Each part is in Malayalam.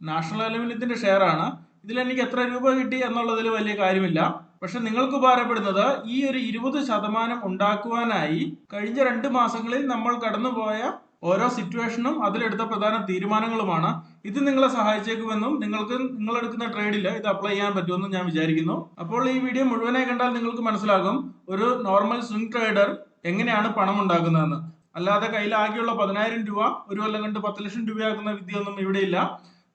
നാഷണൽ അലുമിനിയത്തിന്റെ ഷെയർ ആണ്. ഇതിൽ എനിക്ക് എത്ര രൂപ കിട്ടി എന്നുള്ളതിൽ വലിയ കാര്യമില്ല. പക്ഷെ നിങ്ങൾക്ക് ഉപകാരപ്പെടുന്നത് ഈ ഒരു 20% ഉണ്ടാക്കുവാനായി കഴിഞ്ഞ 2 മാസങ്ങളിൽ നമ്മൾ കടന്നുപോയ ഓരോ സിറ്റുവേഷനും അതിലെടുത്ത പ്രധാന തീരുമാനങ്ങളുമാണ്. ഇത് നിങ്ങളെ സഹായിച്ചേക്കുമെന്നും നിങ്ങൾക്ക് നിങ്ങളെടുക്കുന്ന ട്രേഡിൽ ഇത് അപ്ലൈ ചെയ്യാൻ പറ്റുമെന്നും ഞാൻ വിചാരിക്കുന്നു. അപ്പോൾ ഈ വീഡിയോ മുഴുവനായി കണ്ടാൽ നിങ്ങൾക്ക് മനസ്സിലാകും ഒരു നോർമൽ സ്വിംഗ് ട്രേഡർ എങ്ങനെയാണ് പണം ഉണ്ടാക്കുന്നതെന്ന്. അല്ലാതെ കയ്യിലാകെയുള്ള 10,000 രൂപ ഒരു കൊല്ലം കണ്ട് 10 ലക്ഷം രൂപയാക്കുന്ന വിദ്യയൊന്നും ഇവിടെയില്ല.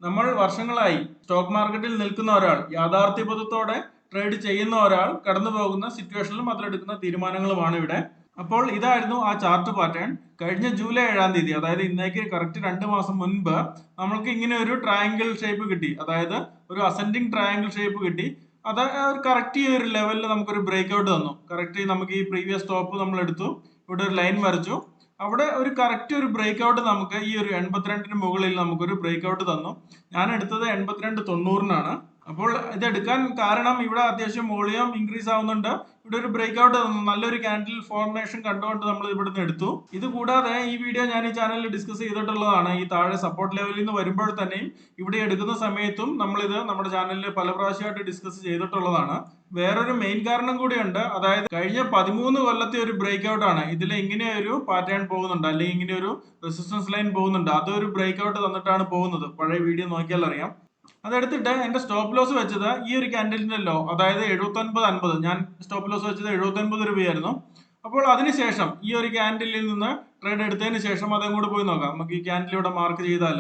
നമ്മൾ വർഷങ്ങളായി സ്റ്റോക്ക് മാർക്കറ്റിൽ നിൽക്കുന്ന ഒരാൾ, യാഥാർത്ഥ്യബോധത്തോടെ ട്രേഡ് ചെയ്യുന്ന ഒരാൾ കടന്നു പോകുന്ന സിറ്റുവേഷനിലും അതിലെടുക്കുന്ന തീരുമാനങ്ങളുമാണ് ഇവിടെ. അപ്പോൾ ഇതായിരുന്നു ആ ചാർട്ട് പാറ്റേൺ. കഴിഞ്ഞ ജൂലൈ 7-ാം തീയതി, അതായത് ഇന്നേക്ക് കറക്റ്റ് 2 മാസം മുൻപ് നമ്മൾക്ക് ഇങ്ങനെ ഒരു ട്രയാങ്കിൾ ഷേപ്പ് കിട്ടി. അതായത് ഒരു അസെൻഡിങ് ട്രയാങ്കിൾ ഷേപ്പ് കിട്ടി. അത് കറക്റ്റ് ഈ ഒരു ലെവലിൽ നമുക്കൊരു ബ്രേക്ക് ഔട്ട് തന്നു. കറക്റ്റ് നമുക്ക് ഈ പ്രീവിയസ് ടോപ്പ് നമ്മൾ എടുത്തു, ഇവിടെ ഒരു ലൈൻ വരച്ചു. അവിടെ ഒരു കറക്റ്റ് ഒരു ബ്രേക്ക് ഔട്ട് നമുക്ക് ഈ ഒരു 82-ന് മുകളിൽ നമുക്കൊരു ബ്രേക്ക് ഔട്ട് തന്നു. ഞാൻ എടുത്തത് 82.90-നാണ്. അപ്പോൾ ഇത് എടുക്കാൻ കാരണം ഇവിടെ അത്യാവശ്യം വോളിയം ഇൻക്രീസ് ആവുന്നുണ്ട്. ഇവിടെ ഒരു ബ്രേക്ക് ഔട്ട് തന്നു. നല്ലൊരു ക്യാൻഡിൽ ഫോർമേഷൻ കണ്ടുകൊണ്ട് നമ്മൾ ഇവിടുന്ന് എടുത്തു. ഇത് കൂടാതെ ഈ വീഡിയോ ഞാൻ ഈ ചാനലിൽ ഡിസ്കസ് ചെയ്തിട്ടുള്ളതാണ്. ഈ താഴെ സപ്പോർട്ട് ലെവലിൽ നിന്ന് വരുമ്പോൾ തന്നെയും ഇവിടെ എടുക്കുന്ന സമയത്തും നമ്മളിത് നമ്മുടെ ചാനലിൽ പല പ്രാവശ്യമായിട്ട് ഡിസ്കസ് ചെയ്തിട്ടുള്ളതാണ്. വേറൊരു മെയിൻ കാരണം കൂടിയുണ്ട്. അതായത് കഴിഞ്ഞ 13 കൊല്ലത്തെ ഒരു ബ്രേക്ക് ഔട്ട് ആണ്. ഇതിൽ ഇങ്ങനെ ഒരു പാറ്റേൺ പോകുന്നുണ്ട്, അല്ലെങ്കിൽ ഇങ്ങനെ ഒരു റെസിസ്റ്റൻസ് ലൈൻ പോകുന്നുണ്ട്. അതൊരു ബ്രേക്ക് ഔട്ട് തന്നിട്ടാണ് പോകുന്നത്. പഴയ വീഡിയോ നോക്കിയാൽ അറിയാം. അതെടുത്തിട്ട് എന്റെ സ്റ്റോപ്പ് ലോസ് വെച്ചത് ഈ ഒരു ക്യാൻഡലിന്റെ ലോ, അതായത് 79.50. ഞാൻ സ്റ്റോപ്പ് ലോസ് വെച്ചത് 79 രൂപയായിരുന്നു. അപ്പോൾ അതിനുശേഷം ഈ ഒരു ക്യാൻഡിലിൽ നിന്ന് ട്രേഡ് എടുത്തതിന് ശേഷം അതങ്ങോട്ട് പോയി നോക്കാം. നമുക്ക് ഈ ക്യാൻഡിൽ ഇവിടെ മാർക്ക് ചെയ്താൽ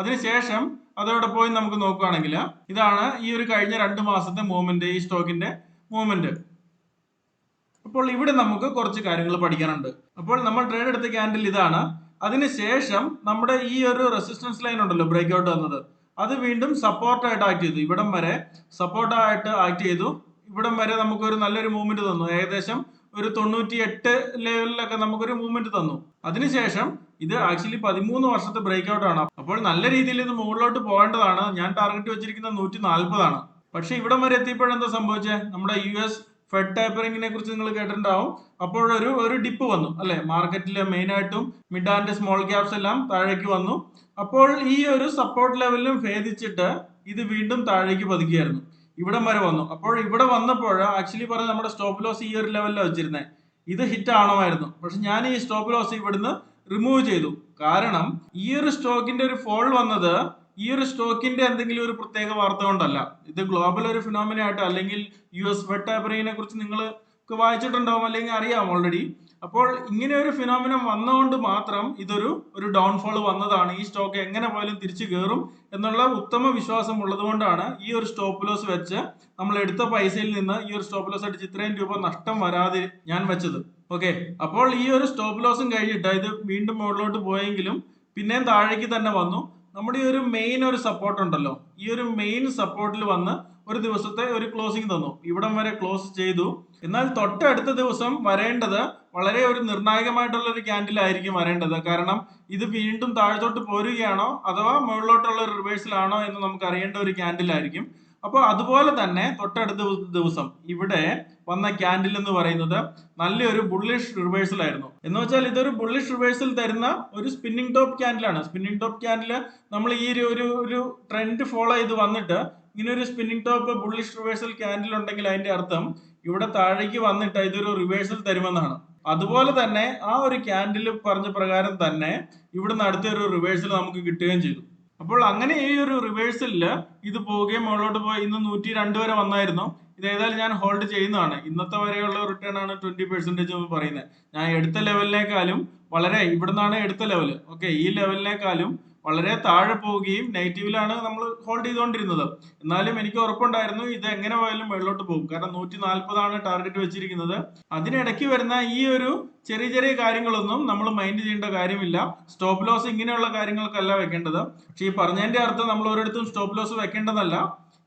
അതിനുശേഷം അതവിടെ പോയി നമുക്ക് നോക്കുകയാണെങ്കിൽ ഇതാണ് ഈ ഒരു കഴിഞ്ഞ 2 മാസത്തെ മൂവ്മെന്റ്, ഈ സ്റ്റോക്കിന്റെ മൂവ്മെന്റ്. അപ്പോൾ ഇവിടെ നമുക്ക് കുറച്ച് കാര്യങ്ങൾ പഠിക്കാനുണ്ട്. അപ്പോൾ നമ്മൾ ട്രേഡ് എടുത്ത ക്യാൻഡിൽ ഇതാണ്. അതിനുശേഷം നമ്മുടെ ഈ ഒരു റെസിസ്റ്റൻസ് ലൈൻ ഉണ്ടല്ലോ ബ്രേക്ക് ഔട്ട് വന്നത്, അത് വീണ്ടും സപ്പോർട്ടായിട്ട് ആക്ട് ചെയ്തു. ഇവിടം വരെ സപ്പോർട്ടായിട്ട് ആക്ട് ചെയ്തു. ഇവിടം വരെ നമുക്കൊരു നല്ലൊരു മൂവ്മെന്റ് തന്നു. ഏകദേശം ഒരു 98 ലെവലിലൊക്കെ നമുക്കൊരു മൂവ്മെന്റ് തന്നു. അതിനുശേഷം ഇത് ആക്ച്വലി 13 വർഷത്തെ ബ്രേക്ക് ഔട്ട് ആണ്. അപ്പോൾ നല്ല രീതിയിൽ ഇത് മുകളിലോട്ട് പോകേണ്ടതാണ്. ഞാൻ ടാർഗറ്റ് വെച്ചിരിക്കുന്നത് 140 ആണ്. പക്ഷെ ഇവിടം വരെ എത്തിയപ്പോഴെന്താ സംഭവിച്ചത്? നമ്മുടെ US ഫെഡ് ടേപ്പറിങ്ങിനെ കുറിച്ച് നിങ്ങൾ കേട്ടിട്ടുണ്ടാവും. അപ്പോൾ ഒരു ഡിപ്പ് വന്നു അല്ലെ, മാർക്കറ്റിൽ മെയിൻ ആയിട്ടും മിഡ് ആൻഡ് സ്മോൾ ക്യാപ്സ് എല്ലാം താഴേക്ക് വന്നു. അപ്പോൾ ഈ ഒരു സപ്പോർട്ട് ലെവലിലും ഭേദിച്ചിട്ട് ഇത് വീണ്ടും താഴേക്ക് പതുക്കിയായിരുന്നു. ഇവിടം വരെ വന്നു. അപ്പോൾ ഇവിടെ വന്നപ്പോൾ ആക്ച്വലി പറഞ്ഞ നമ്മുടെ സ്റ്റോപ്പ് ലോസ് ഈ ഒരു ലെവലിലാണ് വെച്ചിരുന്നത്. ഇത് ഹിറ്റ് ആണമായിരുന്നു. പക്ഷെ ഞാൻ ഈ സ്റ്റോപ്പ് ലോസ് ഇവിടുന്ന് റിമൂവ് ചെയ്തു. കാരണം ഈ ഒരു സ്റ്റോക്കിന്റെ ഒരു ഫോൾ വന്നത് ഈ ഒരു സ്റ്റോക്കിന്റെ എന്തെങ്കിലും ഒരു പ്രത്യേക വാർത്ത കൊണ്ടല്ല. ഇത് ഗ്ലോബൽ ഒരു ഫിനോമിന ആയിട്ട്, അല്ലെങ്കിൽ US ഫെഡ് ടേപ്പറിങ്ങിനെ കുറിച്ച് നിങ്ങൾക്ക് വായിച്ചിട്ടുണ്ടാവും, അല്ലെങ്കിൽ അറിയാം ഓൾറെഡി. അപ്പോൾ ഇങ്ങനെ ഒരു ഫിനോമിനം വന്നുകൊണ്ട് മാത്രം ഒരു ഡൗൺഫോൾ വന്നതാണ്. ഈ സ്റ്റോക്ക് എങ്ങനെ പോയാലും തിരിച്ചു കയറും എന്നുള്ള ഉത്തമ വിശ്വാസം ഉള്ളതുകൊണ്ടാണ് ഈ ഒരു സ്റ്റോപ്പ് ലോസ് വെച്ച് നമ്മൾ എടുത്ത പൈസയിൽ നിന്ന് ഈ ഒരു സ്റ്റോപ്പ് ലോസ് അടിച്ച് ഇത്രയും രൂപ നഷ്ടം വരാതെ ഞാൻ വെച്ചത്. ഓക്കെ, അപ്പോൾ ഈ ഒരു സ്റ്റോപ്പ് ലോസും കഴിഞ്ഞിട്ട് ഇത് വീണ്ടും മുകളിലോട്ട് പോയെങ്കിലും പിന്നെയും താഴേക്ക് തന്നെ വന്നു. നമ്മുടെ ഈ ഒരു മെയിൻ ഒരു സപ്പോർട്ട് ഉണ്ടല്ലോ, ഈ ഒരു മെയിൻ സപ്പോർട്ടിൽ വന്ന് ഒരു ദിവസത്തെ ഒരു ക്ലോസിംഗ് തന്നു. ഇവിടം വരെ ക്ലോസ് ചെയ്തു. എന്നാൽ തൊട്ടടുത്ത ദിവസം വരേണ്ടത് വളരെ ഒരു നിർണായകമായിട്ടുള്ള ഒരു ക്യാൻഡിൽ ആയിരിക്കും വരേണ്ടത്. കാരണം ഇത് വീണ്ടും താഴത്തോട്ട് പോരുകയാണോ അഥവാ മുകളിലോട്ടുള്ള ഒരു റിവേഴ്സൽ ആണോ എന്ന് നമുക്ക് അറിയേണ്ട ഒരു ക്യാൻഡിൽ ആയിരിക്കും. അപ്പോൾ അതുപോലെ തന്നെ തൊട്ടടുത്ത ദിവസം ഇവിടെ വന്ന ക്യാൻഡിൽ എന്ന് പറയുന്നത് നല്ലൊരു ബുള്ളിഷ് റിവേഴ്സൽ ആയിരുന്നു. എന്ന് വെച്ചാൽ ഇതൊരു ബുള്ളിഷ് റിവേഴ്സൽ തരുന്ന ഒരു സ്പിന്നിങ് ടോപ്പ് ക്യാൻഡിലാണ്. സ്പിന്നിങ് ടോപ്പ് ക്യാൻഡിൽ നമ്മൾ ഈ ഒരു ട്രെൻഡ് ഫോളോ ചെയ്ത് വന്നിട്ട് ഇങ്ങനെ ഒരു spinning top bullish reversal candle ഉണ്ടെങ്കിൽ അതിന്റെ അർത്ഥം ഇവിടെ താഴേക്ക് വന്നിട്ട് ഇതൊരു റിവേഴ്സൽ തരുമെന്നാണ്. അതുപോലെ തന്നെ ആ ഒരു ക്യാൻഡിൽ പറഞ്ഞ പ്രകാരം തന്നെ ഇവിടുന്ന് അടുത്തൊരു റിവേഴ്സൽ നമുക്ക് കിട്ടുകയും ചെയ്തു. അപ്പോൾ അങ്ങനെ ഈ ഒരു റിവേഴ്സലിൽ ഇത് പോവുകയും മുകളിലോട്ട് പോയി ഇന്ന് 102 വരെ വന്നായിരുന്നു. ഇത് ഏതായാലും ഞാൻ ഹോൾഡ് ചെയ്യുന്നതാണ്. ഇന്നത്തെ വരെയുള്ള റിട്ടേൺ ആണ് 20% എന്ന് പറയുന്നത്. ഞാൻ എടുത്ത ലെവലിനേക്കാളും വളരെ ഇവിടുന്നാണ് എടുത്ത ലെവൽ. ഓക്കെ, ഈ ലെവലിനേക്കാളും വളരെ താഴെ പോവുകയും നെഗറ്റീവിലാണ് നമ്മൾ ഹോൾഡ് ചെയ്തുകൊണ്ടിരുന്നത്. എന്നാലും എനിക്ക് ഉറപ്പുണ്ടായിരുന്നു ഇത് എങ്ങനെ പോയാലും മുകളിലോട്ട് പോകും. കാരണം 140 ആണ് ടാർഗറ്റ് വെച്ചിരിക്കുന്നത്. അതിനിടയ്ക്ക് വരുന്ന ഈ ഒരു ചെറിയ ചെറിയ കാര്യങ്ങളൊന്നും നമ്മൾ മൈൻഡ് ചെയ്യേണ്ട കാര്യമില്ല. സ്റ്റോപ്പ് ലോസ് ഇങ്ങനെയുള്ള കാര്യങ്ങൾക്കല്ല വെക്കേണ്ടത്. പക്ഷെ ഈ പറഞ്ഞതിന്റെ അർത്ഥം നമ്മൾ ഒരിടത്തും സ്റ്റോപ്പ് ലോസ് വെക്കേണ്ടതല്ല.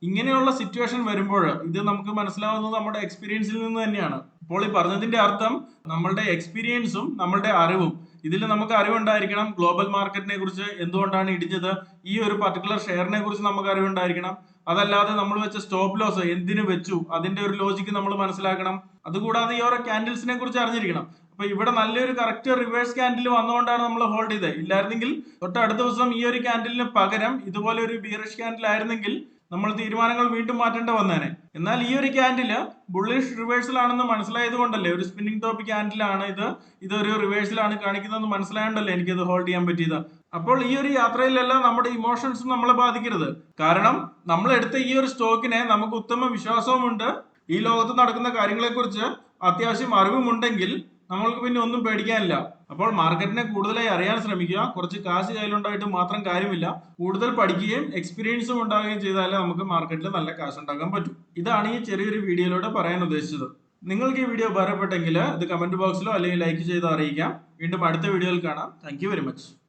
ഇങ്ങനെയുള്ള സിറ്റുവേഷൻ വരുമ്പോൾ ഇത് നമുക്ക് മനസ്സിലാവുന്നത് നമ്മുടെ എക്സ്പീരിയൻസിൽ നിന്ന് തന്നെയാണ്. അപ്പോൾ ഈ പറഞ്ഞതിന്റെ അർത്ഥം നമ്മളുടെ എക്സ്പീരിയൻസും നമ്മളുടെ അറിവും, ഇതിൽ നമുക്ക് അറിവുണ്ടായിരിക്കണം. ഗ്ലോബൽ മാർക്കറ്റിനെ കുറിച്ച് എന്തുകൊണ്ടാണ് ഇടിഞ്ഞത്, ഈ ഒരു പർട്ടിക്കുലർ ഷെയറിനെ കുറിച്ച് നമുക്ക് അറിവുണ്ടായിരിക്കണം. അതല്ലാതെ നമ്മൾ വെച്ച സ്റ്റോപ്പ് ലോസ് എന്തിനു വെച്ചു അതിന്റെ ഒരു ലോജിക്ക് നമ്മൾ മനസ്സിലാക്കണം. അതുകൂടാതെ ഈ ഓരോ ക്യാൻഡിൽസിനെ കുറിച്ച് അറിഞ്ഞിരിക്കണം. അപ്പൊ ഇവിടെ നല്ലൊരു കറക്റ്റ് റിവേഴ്സ് ക്യാൻഡിൽ വന്നുകൊണ്ടാണ് നമ്മൾ ഹോൾഡ് ചെയ്തത്. ഇല്ലായിരുന്നെങ്കിൽ തൊട്ടടുത്ത ദിവസം ഈ ഒരു ക്യാൻഡിലിന് പകരം ഇതുപോലെ ഒരു ബിയറിഷ് ക്യാൻഡിൽ ആയിരുന്നെങ്കിൽ നമ്മൾ തീരുമാനങ്ങൾ വീണ്ടും മാറ്റേണ്ട വന്നേനെ. എന്നാൽ ഈ ഒരു ക്യാൻഡില് ബുള്ളിഷ് റിവേഴ്സൽ ആണെന്ന് മനസ്സിലായത് കൊണ്ടല്ലേ, ഒരു സ്പിന്നിംഗ് ടോപ്പ് ക്യാൻഡിലാണ് ഇതൊരു റിവേഴ്സലാണ് കാണിക്കുന്നതെന്ന് മനസ്സിലായതുകൊണ്ടല്ലേ എനിക്കത് ഹോൾഡ് ചെയ്യാൻ പറ്റിയത്. അപ്പോൾ ഈ ഒരു യാത്രയിലെല്ലാം നമ്മുടെ ഇമോഷൻസ് നമ്മളെ ബാധിക്കരുത്. കാരണം നമ്മൾ എടുത്ത ഈ ഒരു സ്റ്റോക്കിനെ നമുക്ക് ഉത്തമ വിശ്വാസവുമുണ്ട്, ഈ ലോകത്ത് നടക്കുന്ന കാര്യങ്ങളെക്കുറിച്ച് അത്യാവശ്യം അറിവുമുണ്ടെങ്കിൽ നമ്മൾക്ക് പിന്നെ ഒന്നും പേടിക്കാനില്ല. അപ്പോൾ മാർക്കറ്റിനെ കൂടുതലായി അറിയാൻ ശ്രമിക്കുക. കുറച്ച് കാശ് കയ്യിലുണ്ടായിട്ട് മാത്രം കാര്യമില്ല, കൂടുതൽ പഠിക്കുകയും എക്സ്പീരിയൻസും ഉണ്ടാവുകയും ചെയ്താലേ നമുക്ക് മാർക്കറ്റിൽ നല്ല കാശ് ഉണ്ടാക്കാൻ പറ്റും. ഇതാണ് ഈ ചെറിയൊരു വീഡിയോയിലൂടെ പറയാൻ ഉദ്ദേശിച്ചത്. നിങ്ങൾക്ക് ഈ വീഡിയോ ഉപകാരപ്പെട്ടെങ്കിൽ ഇത് കമന്റ് ബോക്സിലോ അല്ലെങ്കിൽ ലൈക്ക് ചെയ്തോ അറിയിക്കാം. വീണ്ടും അടുത്ത വീഡിയോയിൽ കാണാം. Thank you very much.